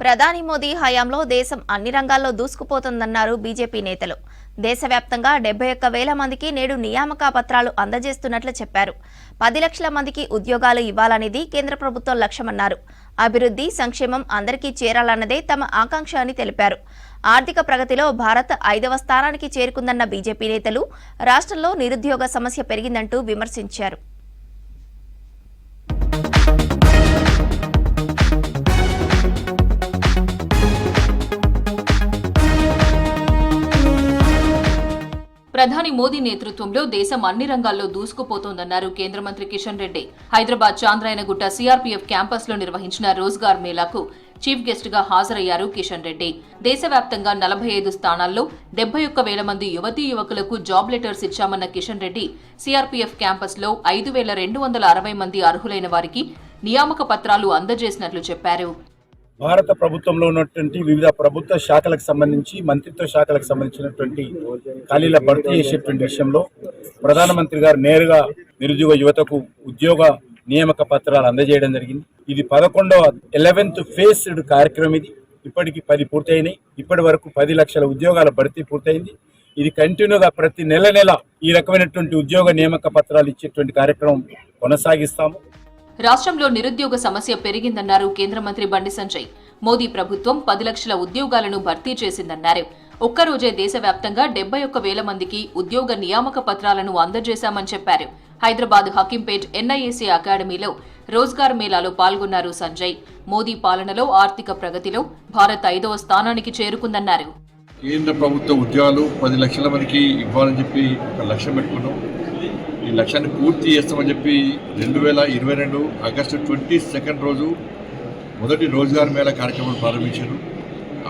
ప్రధాని మోదీ హయాంలో దేశం అన్ని రంగాల్లో దూసుకుపోతుందన్నారు బీజేపీ నేతలు. దేశవ్యాప్తంగా 71,000 మందికి నేడు నియామక పత్రాలు అందజేస్తున్నట్లు చెప్పారు. 10 లక్షల మందికి ఉద్యోగాలు ఇవ్వాలనేది కేంద్ర ప్రభుత్వం లక్ష్యమన్నారు. అభివృద్ధి, సంక్షేమం అందరికీ చేరాలన్నదే తమ ఆకాంక్ష అని తెలిపారు. ఆర్థిక ప్రగతిలో భారత్ 5వ స్థానానికి చేరుకుందన్న బీజేపీ నేతలు రాష్ట్రంలో నిరుద్యోగ సమస్య పెరిగిందంటూ విమర్శించారు. ప్రధాని మోదీ నేతృత్వంలో దేశం అన్ని రంగాల్లో దూసుకుపోతోందన్నారు కేంద్ర మంత్రి కిషన్ రెడ్డి. హైదరాబాద్ చాంద్రాయనగుట్ట సిఆర్పీఎఫ్ క్యాంపస్ లో నిర్వహించిన రోజ్గార్ మేళాకు చీఫ్ గెస్ట్ గా హాజరయ్యారు కిషన్ రెడ్డి. దేశవ్యాప్తంగా 45 స్థానాల్లో 71,000 మంది యువతీ యువకులకు జాబ్ లెటర్స్ ఇచ్చామన్న కిషన్ రెడ్డి సిఆర్పీఎఫ్ క్యాంపస్ లో 5,260 మంది అర్హులైన వారికి నియామక పత్రాలు అందజేసినట్లు చెప్పారు. భారత ప్రభుత్వంలో ఉన్నటువంటి వివిధ ప్రభుత్వ శాఖలకు సంబంధించి మంత్రిత్వ శాఖలకు సంబంధించినటువంటి ఖాళీల భర్తీ చేసేటువంటి విషయంలో ప్రధానమంత్రి గారు నేరుగా నిరుద్యోగ యువతకు ఉద్యోగ నియామక పత్రాలు అందజేయడం జరిగింది. ఇది 11th ఫేజ్డ్ కార్యక్రమం. ఇది ఇప్పటికి 10 పూర్తయినాయి. ఇప్పటి వరకు 10 లక్షల ఉద్యోగాల భర్తీ పూర్తయింది. ఇది కంటిన్యూగా ప్రతి నెల ఈ రకమైనటువంటి ఉద్యోగ నియామక పత్రాలు ఇచ్చేటువంటి కార్యక్రమం కొనసాగిస్తాము. రాష్ట్రంలో నిరుద్యోగ సమస్య పెరిగిందన్నారు కేంద్ర మంత్రి బండి సంజయ్. మోదీ ప్రభుత్వం 10 లక్షల ఉద్యోగాలను భర్తీ చేసిందన్నారు. ఒక్కరోజే దేశవ్యాప్తంగా 71,000 మందికి ఉద్యోగ నియామక పత్రాలను అందజేశామని చెప్పారు. హైదరాబాద్ హకీంపేట్ ఎన్ఐఏసీ అకాడమీలో రోజ్గార్ మేళాలో పాల్గొన్నారు సంజయ్. మోదీ పాలనలో ఆర్థిక ప్రగతిలో భారత్ 5వ స్థానానికి చేరుకుందన్నారు. కేంద్ర ప్రభుత్వ ఉద్యోగాలు 10 లక్షల మందికి ఇవ్వాలని చెప్పి ఒక లక్ష్యం పెట్టుకున్నాం. ఈ లక్ష్యాన్ని పూర్తి చేస్తామని చెప్పి 2022 ఆగస్టు 22 రోజు మొదటి రోజ్గార్ మేళా కార్యక్రమం ప్రారంభించారు.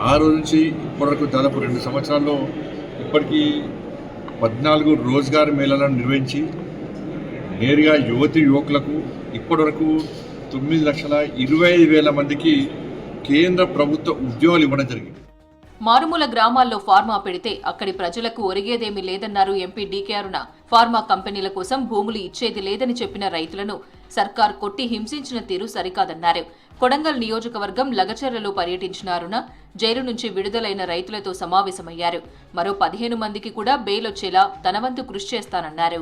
ఆ రోజు నుంచి ఇప్పటివరకు దాదాపు 2 సంవత్సరాల్లో ఇప్పటికీ 14 రోజ్గార్ మేళాలను నిర్వహించి నేరుగా యువతి యువకులకు ఇప్పటివరకు 9,25,000 మందికి కేంద్ర ప్రభుత్వ ఉద్యోగాలు ఇవ్వడం జరిగింది. మారుమూల గ్రామాల్లో ఫార్మా పెడితే అక్కడి ప్రజలకు ఒరిగేదేమీ లేదన్నారు ఎంపీ డీకే అరుణ. ఫార్మా కంపెనీల కోసం భూములు ఇచ్చేది లేదని చెప్పిన రైతులను సర్కార్ కొట్టి హింసించిన తీరు సరికాదన్నారు. కొడంగల్ నియోజకవర్గం లగచర్లలో పర్యటించిన అరుణ జైలు నుంచి విడుదలైన రైతులతో సమావేశమయ్యారు. మరో 15 మందికి కూడా బెయిల్ వచ్చేలా తన వంతు కృషి చేస్తానన్నారు.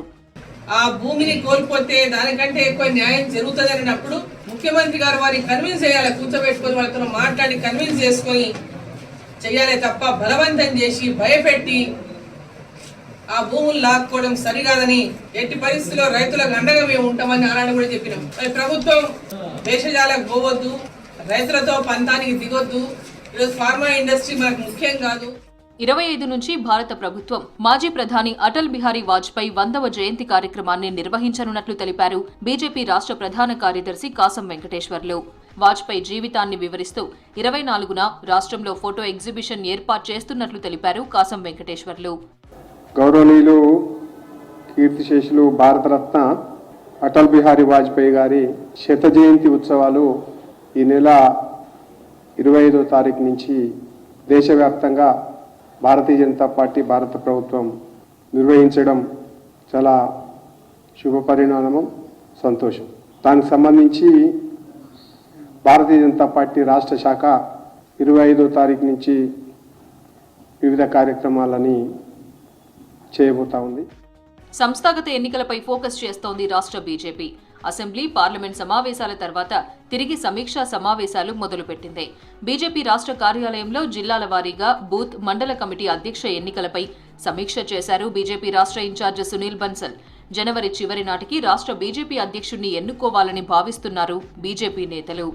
ఆ భూమిని కోల్పోతే దానికంటే ఎక్కువ న్యాయం జరుగుతుంది అన్నప్పుడు ముఖ్యమంత్రి గారు వారిని కన్విన్స్ చేయాలి. కూర్చోబెట్టుకొని వాళ్ళతో మాట్లాడి కన్విన్స్ చేసుకొని చెయ్యాలే తప్ప బలవంతం చేసి భయపెట్టి ఆ భూములు లాక్కోవడం సరికాదని, ఎట్టి పరిస్థితుల్లో రైతులకు అండగా మేము ఉంటామని ఆనాడు కూడా చెప్పినాం. ప్రభుత్వం దేశజాలకు పోవద్దు, రైతులతో పంతానికి దిగొద్దు. ఈరోజు ఫార్మా ఇండస్ట్రీ మనకు ముఖ్యం కాదు. 25 నుంచి భారత ప్రభుత్వం మాజీ ప్రధాని అటల్ బిహారీ వాజ్పేయి 100వ జయంతి కార్యక్రమాన్ని నిర్వహించనున్నట్లు తెలిపారు బీజేపీ రాష్ట్ర ప్రధాన కార్యదర్శి కాసం వెంకటేశ్వర్లు. వాజ్పేయి జీవితాన్ని వివరిస్తూ 24న రాష్ట్రంలో ఫోటో ఎగ్జిబిషన్ ఏర్పాటు చేస్తున్నట్లు తెలిపారు కాసం వెంకటేశ్వర్లు. గౌరవనీయులు కీర్తిశేషులు భారతరత్న అటల్ బిహారీ వాజ్పేయి గారి 100వ జయంతి ఉత్సవాలు ఈ నెల 25వ తారీఖు నుంచి దేశవ్యాప్తంగా భారతీయ జనతా పార్టీ భారత ప్రభుత్వం నిర్వహించడం చాలా శుభ పరిణామం, సంతోషం. దానికి సంబంధించి భారతీయ జనతా పార్టీ రాష్ట్ర శాఖ 25వ తారీఖు నుంచి వివిధ కార్యక్రమాలని చేయబోతా ఉంది. సంస్థాగత ఎన్నికలపై ఫోకస్ చేస్తోంది రాష్ట్ర బీజేపీ. అసెంబ్లీ, పార్లమెంట్ సమావేశాల తర్వాత తిరిగి సమీక్షా సమావేశాలు మొదలుపెట్టింది. బీజేపీ రాష్ట్ర కార్యాలయంలో జిల్లాల వారీగా బూత్, మండల కమిటీ అధ్యక్ష ఎన్నికలపై సమీక్ష చేశారు బీజేపీ రాష్ట్ర ఇన్ఛార్జ్ సునీల్ బన్సల్. జనవరి చివరి నాటికి రాష్ట్ర బీజేపీ అధ్యక్షుడిని ఎన్నుకోవాలని భావిస్తున్నారు బీజేపీ నేతలు.